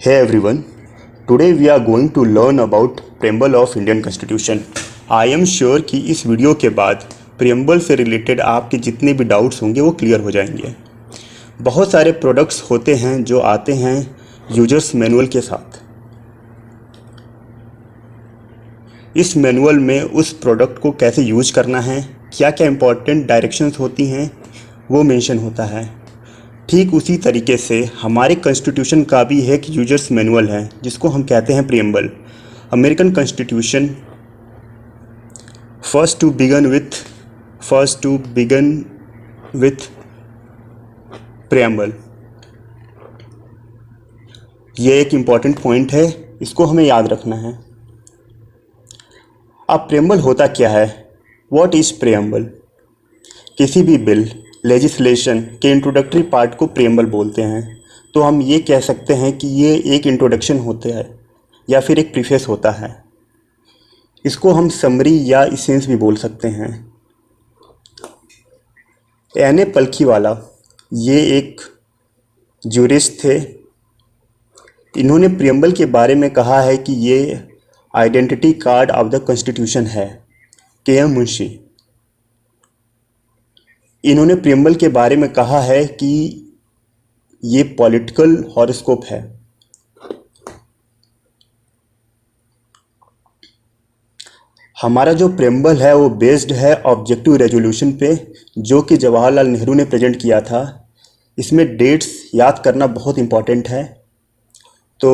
Hey everyone, today we are going to learn about preamble of Indian Constitution. I am sure कि इस video के बाद preamble से related आपके जितने भी डाउट्स होंगे वो क्लियर हो जाएंगे। बहुत सारे प्रोडक्ट्स होते हैं जो आते हैं यूजर्स मैनुअल के साथ। इस मैनुअल में उस प्रोडक्ट को कैसे यूज करना है, क्या क्या इंपॉर्टेंट डायरेक्शंस होती हैं, वो मेंशन होता है। ठीक उसी तरीके से हमारे कॉन्स्टिट्यूशन का भी एक यूजर्स मैनुअल है जिसको हम कहते हैं preamble. American constitution first to begin with preamble. ये एक इम्पॉर्टेंट पॉइंट है, इसको हमें याद रखना है। अब प्रीएम्बल होता क्या है? What is preamble? किसी भी बिल लेजिस्लेशन के इंट्रोडक्टरी पार्ट को प्रीएम्बल बोलते हैं। तो हम ये कह सकते हैं कि ये एक इंट्रोडक्शन होता है या फिर एक प्रीफेस होता है। इसको हम समरी या इसेंस भी बोल सकते हैं। एन.ए. पलखीवाला ये एक ज्यूरिस्ट थे। इन्होंने प्रीएम्बल के बारे में कहा है कि ये identity card of the constitution है। के.एम. मुंशी, इन्होंने प्रीएम्बल के बारे में कहा है कि ये पॉलिटिकल हॉरोस्कोप है। हमारा जो प्रीएम्बल है वो बेस्ड है ऑब्जेक्टिव रेजोल्यूशन पे, जो कि जवाहरलाल नेहरू ने प्रेजेंट किया था। इसमें डेट्स याद करना बहुत इम्पॉर्टेंट है। तो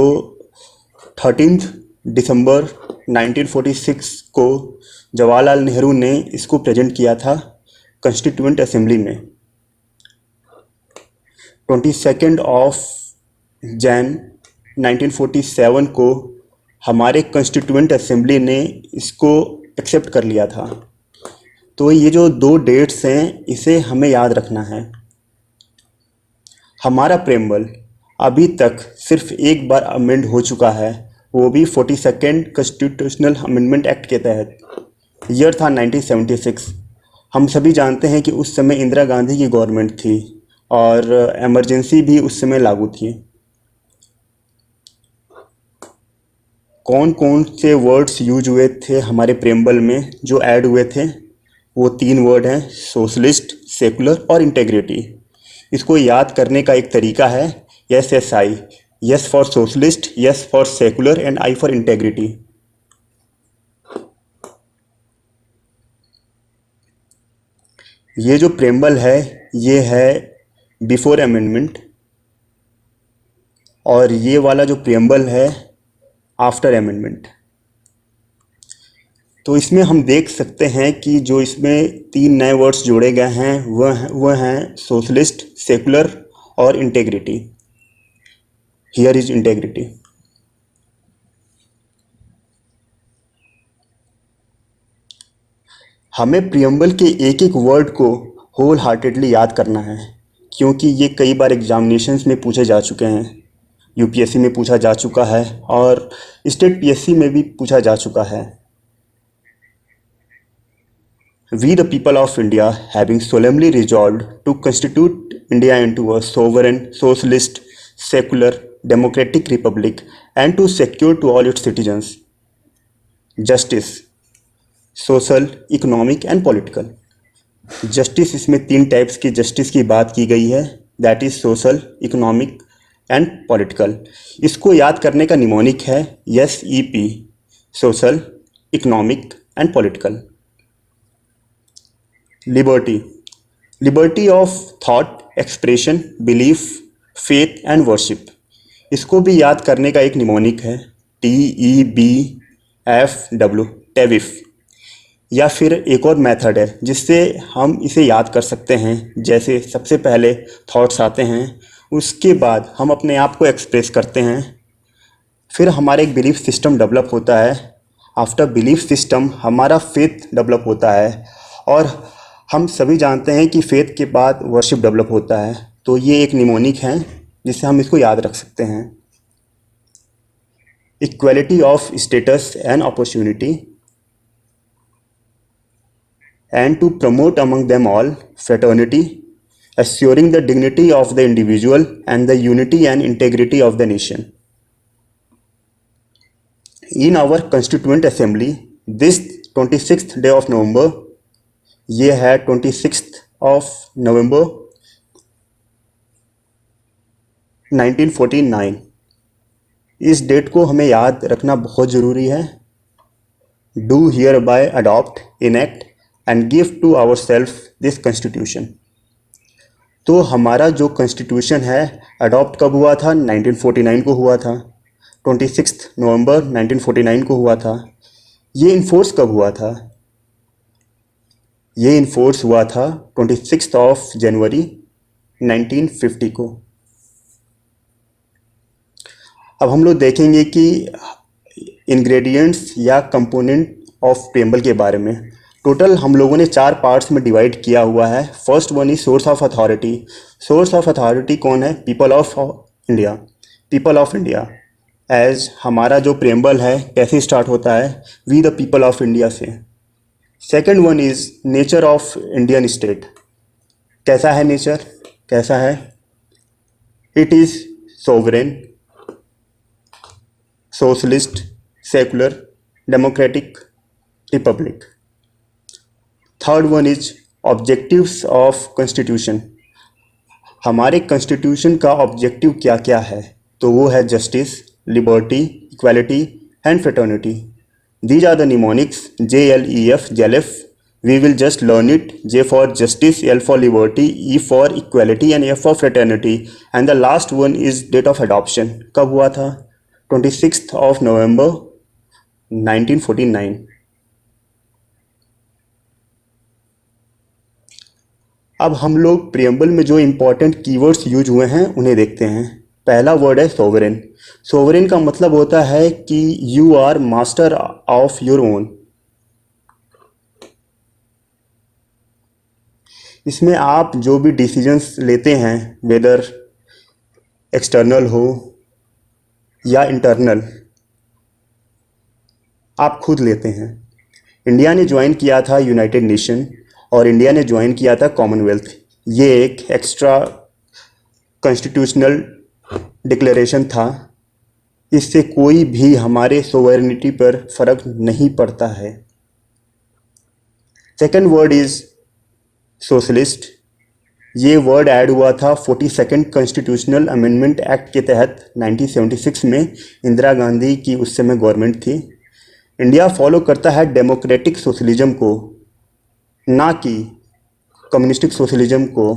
13 दिसंबर 1946 को जवाहरलाल नेहरू ने इसको प्रेजेंट किया था कॉन्स्टिट्यूएंट असेंबली में। 22 जैन 1947 को हमारे कॉन्स्टिट्यूएंट असेंबली ने इसको एक्सेप्ट कर लिया था। तो ये जो दो डेट्स हैं इसे हमें याद रखना है। हमारा प्रीएम्बल अभी तक सिर्फ एक बार अमेंड हो चुका है, वो भी 42nd कॉन्स्टिट्यूशनल अमेंडमेंट एक्ट के तहत। ईयर था 1976। हम सभी जानते हैं कि उस समय इंदिरा गांधी की गवर्नमेंट थी और इमरजेंसी भी उस समय लागू थी। कौन कौन से वर्ड्स यूज हुए थे हमारे प्रीएम्बल में जो ऐड हुए थे? वो 3 वर्ड हैं, सोशलिस्ट, सेकुलर और इंटेग्रिटी। इसको याद करने का एक तरीका है SSI, yes for socialist, yes for secular and I for integrity. ये जो प्रीएम्बल है ये है बिफोर अमेंडमेंट, और ये वाला जो प्रीएम्बल है आफ्टर अमेंडमेंट। तो इसमें हम देख सकते हैं कि जो इसमें 3 नए वर्ड्स जोड़े गए हैं वह हैं सोशलिस्ट, सेकुलर और इंटेग्रिटी। Here is integrity. हमें प्रीएम्बल के एक एक वर्ड को होल हार्टेडली याद करना है, क्योंकि ये कई बार एग्जामिनेशंस में पूछे जा चुके हैं। यूपीएससी में पूछा जा चुका है और स्टेट पीएससी में भी पूछा जा चुका है। We the people of India having solemnly resolved to constitute India into a sovereign, socialist, secular, democratic republic and to secure to all its citizens justice, social, economic and political. Justice, इसमें 3 types की justice की बात की गई है, that is social, economic and political. इसको याद करने का निमोनिक है SEP, social, economic and political. Liberty, liberty of thought, expression, belief, faith and worship. इसको भी याद करने का एक निमोनिक है TEBFW, टेविफ। या फिर एक और मेथड है जिससे हम इसे याद कर सकते हैं। जैसे सबसे पहले थॉट्स आते हैं, उसके बाद हम अपने आप को एक्सप्रेस करते हैं, फिर हमारा एक बिलीफ सिस्टम डेवलप होता है, आफ्टर बिलीफ सिस्टम हमारा फेथ डेवलप होता है, और हम सभी जानते हैं कि फेथ के बाद वर्शिप डेवलप होता है। तो ये एक निमोनिक है जिससे हम इसको याद रख सकते हैं। Equality of status and opportunity, and to promote among them all fraternity, assuring the dignity of the individual and the unity and integrity of the nation. In our Constituent Assembly, this 26th day of November, ये है 26th of November 1949। इस date को हमें याद रखना बहुत ज़रूरी है। Do hereby adopt, enact and give to ourselves this constitution। तो हमारा जो कॉन्स्टिट्यूशन है अडॉप्ट कब हुआ था? 1949 को हुआ था, 26 नवंबर 1949 को हुआ था। ये इन्फोर्स कब हुआ था? ये इन्फोर्स हुआ था 26 ऑफ जनवरी 1950 को। अब हम लोग देखेंगे कि इंग्रेडिएंट्स या कंपोनेंट ऑफ प्रेम्बल के बारे में। टोटल हम लोगों ने 4 पार्ट्स में डिवाइड किया हुआ है। First one is source of authority. Source of authority कौन है? People of India. People of India as हमारा जो प्रेम्बल है कैसे स्टार्ट होता है? We the people of India से। Second one is nature of Indian state. कैसा है नेचर? कैसा है? It is sovereign, socialist, secular, democratic, republic. Third one is objectives of constitution. हमारे कॉन्स्टिट्यूशन का ऑब्जेक्टिव क्या क्या है? तो वो है justice, liberty, equality and fraternity. These are the mnemonics JLEF, JLF। We will just learn it. J for justice, L for liberty, E for equality and F for fraternity. And the last one is date of adoption. कब हुआ था? 26 of November 1949। अब हम लोग preamble में जो important keywords use हुए हैं उन्हें देखते हैं। पहला वर्ड है सोवरेन। सोवरेन का मतलब होता है कि you are master of your own. इसमें आप जो भी डिसीजंस लेते हैं, वेदर एक्सटर्नल हो या इंटरनल, आप खुद लेते हैं। इंडिया ने ज्वाइन किया था यूनाइटेड नेशन और इंडिया ने ज्वाइन किया था कॉमनवेल्थ। ये एक एक्स्ट्रा कॉन्स्टिट्यूशनल डिक्लेरेशन था। इससे कोई भी हमारे सोवरेनिटी पर फर्क नहीं पड़ता है। Second word is socialist. ये वर्ड ऐड हुआ था 42nd कॉन्स्टिट्यूशनल अमेंडमेंट एक्ट के तहत 1976 में। इंदिरा गांधी की उस समय गवर्नमेंट थी। इंडिया फॉलो करता है डेमोक्रेटिक सोशलिज्म को, ना कि कम्युनिस्टिक सोशलिज्म को।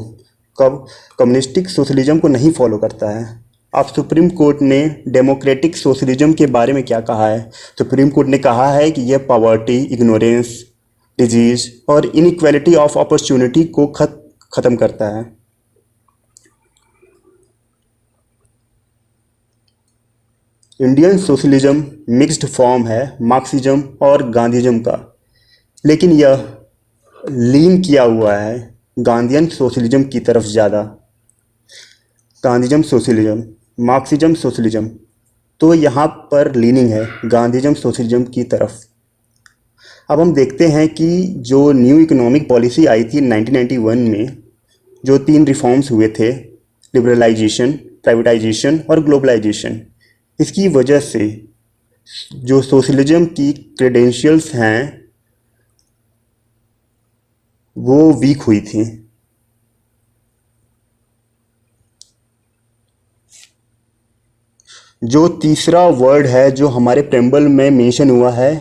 कब कम्युनिस्टिक सोशलिज्म को नहीं फॉलो करता है। अब सुप्रीम कोर्ट ने डेमोक्रेटिक सोशलिज्म के बारे में क्या कहा है? सुप्रीम कोर्ट ने कहा है कि यह पॉवर्टी, इग्नोरेंस, डिजीज और इनइक्वालिटी ऑफ अपॉर्चुनिटी को ख़त्म करता है। इंडियन सोशलिज्म मिक्स्ड फॉर्म है मार्क्सिज्म और गांधीज्म का, लेकिन यह लीन किया हुआ है गांधीयन सोशलिज्म की तरफ ज़्यादा। गांधीज्म सोशलिज्म, मार्क्सिज्म सोशलिज्म, तो यहाँ पर लीनिंग है गांधीज्म सोशलिज्म की तरफ। अब हम देखते हैं कि जो न्यू इकोनॉमिक पॉलिसी आई थी 1991 में, जो 3 रिफॉर्म्स हुए थे, लिबरलाइजेशन, प्राइवेटाइजेशन और ग्लोबलाइजेशन, इसकी वजह से जो सोशलिज्म की क्रेडेंशियल्स हैं वो वीक हुई थी। जो तीसरा वर्ड है जो हमारे प्रेम्बल में मेंशन हुआ है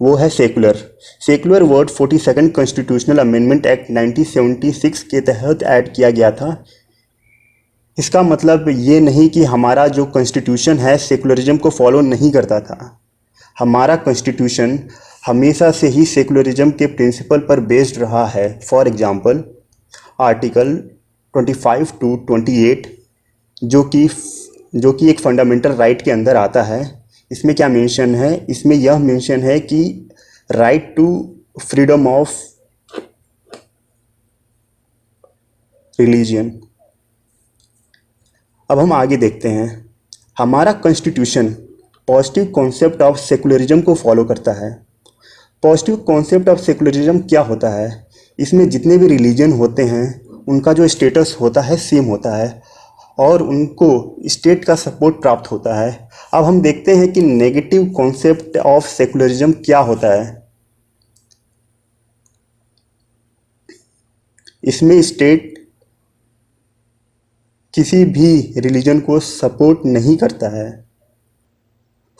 वो है secular. Secular word 42nd constitutional amendment act 1976 के तहत ऐड किया गया था। इसका मतलब ये नहीं कि हमारा जो कॉन्स्टिट्यूशन है सेकुलरिज्म को फॉलो नहीं करता था। हमारा कॉन्स्टिट्यूशन हमेशा से ही सेकुलरिज्म के प्रिंसिपल पर बेस्ड रहा है। फॉर एग्जांपल आर्टिकल 25 to 28 जो कि एक फंडामेंटल राइट के अंदर आता है। इसमें क्या मेंशन है? इसमें यह मेंशन है कि right to freedom of religion. अब हम आगे देखते हैं। हमारा constitution positive concept of secularism को फॉलो करता है। पॉजिटिव कॉन्सेप्ट ऑफ सेकुलरिज्म क्या होता है? इसमें जितने भी रिलीजन होते हैं उनका जो स्टेटस होता है सेम होता है और उनको स्टेट का सपोर्ट प्राप्त होता है। अब हम देखते हैं कि नेगेटिव कॉन्सेप्ट ऑफ सेकुलरिज्म क्या होता है। इसमें स्टेट किसी भी रिलीजन को सपोर्ट नहीं करता है।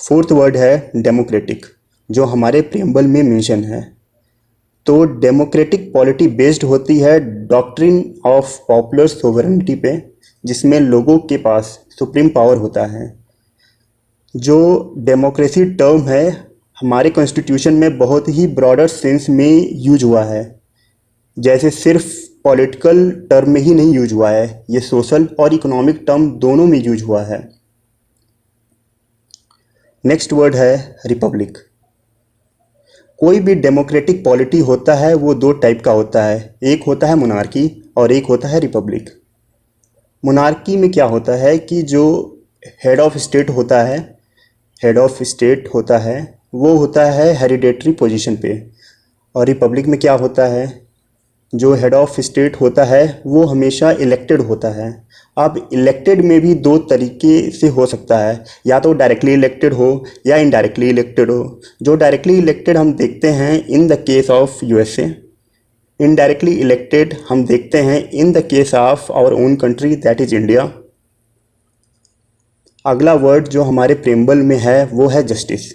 फोर्थ वर्ड है डेमोक्रेटिक, जो हमारे प्रियम्बल में मेंशन है। तो डेमोक्रेटिक पॉलिटी बेस्ड होती है डॉक्ट्रिन ऑफ पॉपुलर सोवरेनिटी पे, जिसमें लोगों के पास सुप्रीम पावर होता है। जो डेमोक्रेसी टर्म है हमारे कॉन्स्टिट्यूशन में बहुत ही ब्रॉडर सेंस में यूज हुआ है, जैसे सिर्फ पॉलिटिकल टर्म में ही नहीं यूज हुआ है, ये सोशल और इकोनॉमिक टर्म दोनों में यूज हुआ है। नेक्स्ट वर्ड है रिपब्लिक। कोई भी डेमोक्रेटिक पॉलिटी होता है वो दो टाइप का होता है, एक होता है मोनार्की और एक होता है रिपब्लिक। मोनार्की में क्या होता है कि जो हेड ऑफ स्टेट होता है वो होता है हेरिडेटरी पोजीशन पे, और रिपब्लिक में क्या होता है, जो हेड ऑफ स्टेट होता है वो हमेशा इलेक्टेड होता है। अब इलेक्टेड में भी दो तरीके से हो सकता है, या तो डायरेक्टली इलेक्टेड हो या इनडायरेक्टली इलेक्टेड हो। जो डायरेक्टली इलेक्टेड हम देखते हैं in the case of USA, indirectly elected हम देखते हैं in the case of our own country that is India. अगला वर्ड जो हमारे प्रेम्बल में है वो है जस्टिस।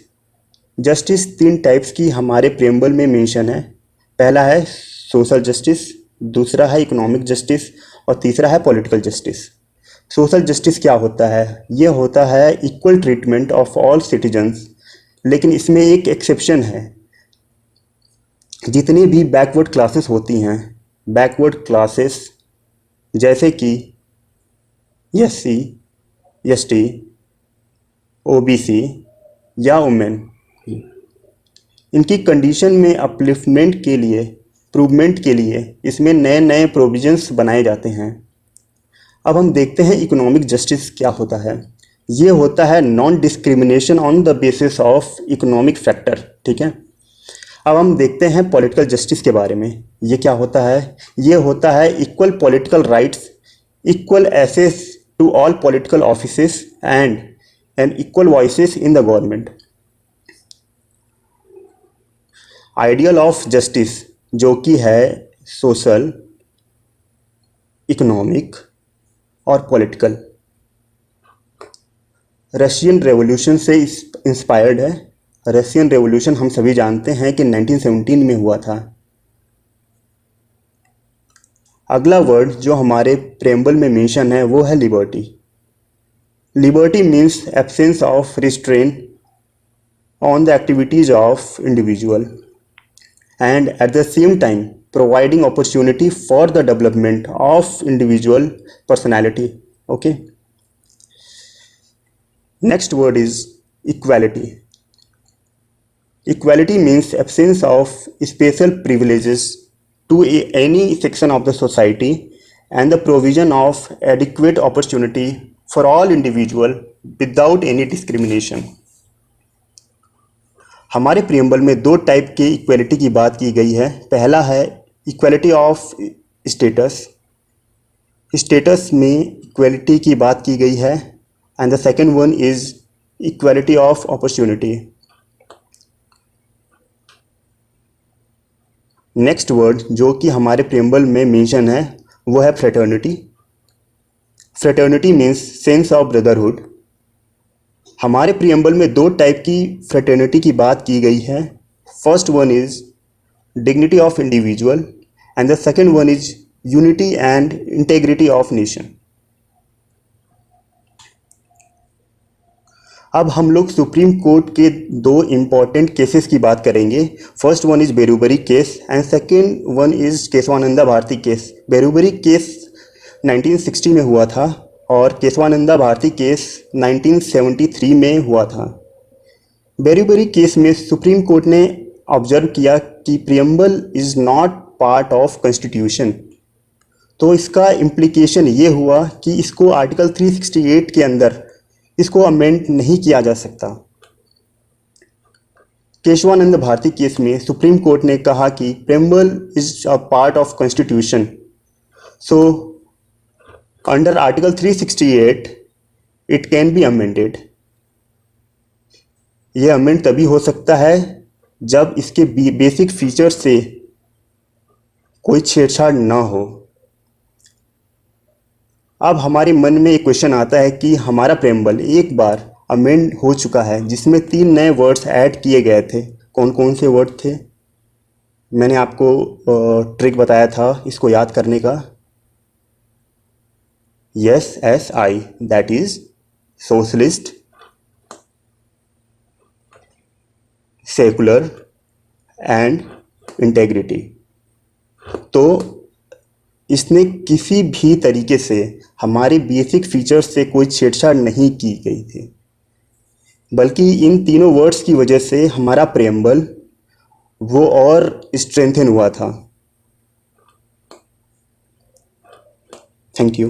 जस्टिस तीन टाइप्स की हमारे प्रेम्बल में मेंशन है। पहला है सोशल जस्टिस, दूसरा है इकोनॉमिक जस्टिस और तीसरा है पॉलिटिकल जस्टिस। सोशल जस्टिस क्या होता है, ये होता है equal treatment of all citizens, लेकिन इसमें एक एक्सेप्शन है। जितनी भी बैकवर्ड क्लासेस होती हैं, बैकवर्ड क्लासेस जैसे कि एससी, एसटी, ओबीसी या वुमेन, इनकी कंडीशन में अपलिफ्टमेंट के लिए, इम्प्रूवमेंट के लिए इसमें नए नए प्रोविजंस बनाए जाते हैं। अब हम देखते हैं इकोनॉमिक जस्टिस क्या होता है। ये होता है non discrimination on the basis of economic factor, ठीक है। अब हम देखते हैं पॉलिटिकल जस्टिस के बारे में। ये क्या होता है, ये होता है equal political rights, equal access to all political offices and equal voices in the government. Ideal of justice जो कि है सोशल, इकोनॉमिक और पॉलिटिकल, रशियन रेवोल्यूशन से इंस्पायर्ड है। रशियन रेवोल्यूशन हम सभी जानते हैं कि 1917 में हुआ था। अगला वर्ड जो हमारे प्रेम्बल में मेंशन है वो है liberty. Liberty means absence of restrain on the activities of individual and at the same time providing opportunity for the development of individual personality. Okay, next word is equality. Equality means absence of special privileges to any section of the society and the provision of adequate opportunity for all individual without any discrimination. हमारे preamble में दो type के equality की बात की गई है। पहला है इक्वलिटी ऑफ स्टेटस, स्टेटस में इक्वलिटी की बात की गई है, and the second one is equality of opportunity. Next word जो कि हमारे प्रियम्बल में मेंशन है वो है fraternity. Fraternity means sense of brotherhood. हमारे प्रियम्बल में दो टाइप की फ्रेटर्निटी की बात की गई है। First one is dignity of individual and the second one is unity and integrity of nation. अब हम लोग सुप्रीम कोर्ट के दो इम्पॉर्टेंट केसेस की बात करेंगे। First one is Berubari case and second one is Kesavananda Bharati case. Berubari case 1960 में हुआ था और केशवानंदा भारती केस 1973 में हुआ था। बेरुबरी केस में सुप्रीम कोर्ट ने ऑब्जर्व किया कि preamble is not part of constitution, तो इसका इम्प्लीकेशन ये हुआ कि इसको आर्टिकल 368 के अंदर इसको अमेंड नहीं किया जा सकता। केशवानंद भारती केस में सुप्रीम कोर्ट ने कहा कि preamble is a part of constitution, so under article 368 it can be amended. ये अमेंड तभी हो सकता है जब इसके बेसिक फीचर से कोई छेड़छाड़ ना हो। अब हमारे मन में एक क्वेश्चन आता है कि हमारा प्रेम्बल एक बार अमेंड हो चुका है जिसमें 3 नए वर्ड्स ऐड किए गए थे। कौन कौन से वर्ड थे? मैंने आपको ट्रिक बताया था इसको याद करने का। SSI, that is socialist, secular and integrity. तो इसने किसी भी तरीके से हमारे बेसिक फीचर्स से कोई छेड़छाड़ नहीं की गई थी, बल्कि इन तीनों वर्ड्स की वजह से हमारा प्रेम्बल वो और स्ट्रेंथन हुआ था। Thank you.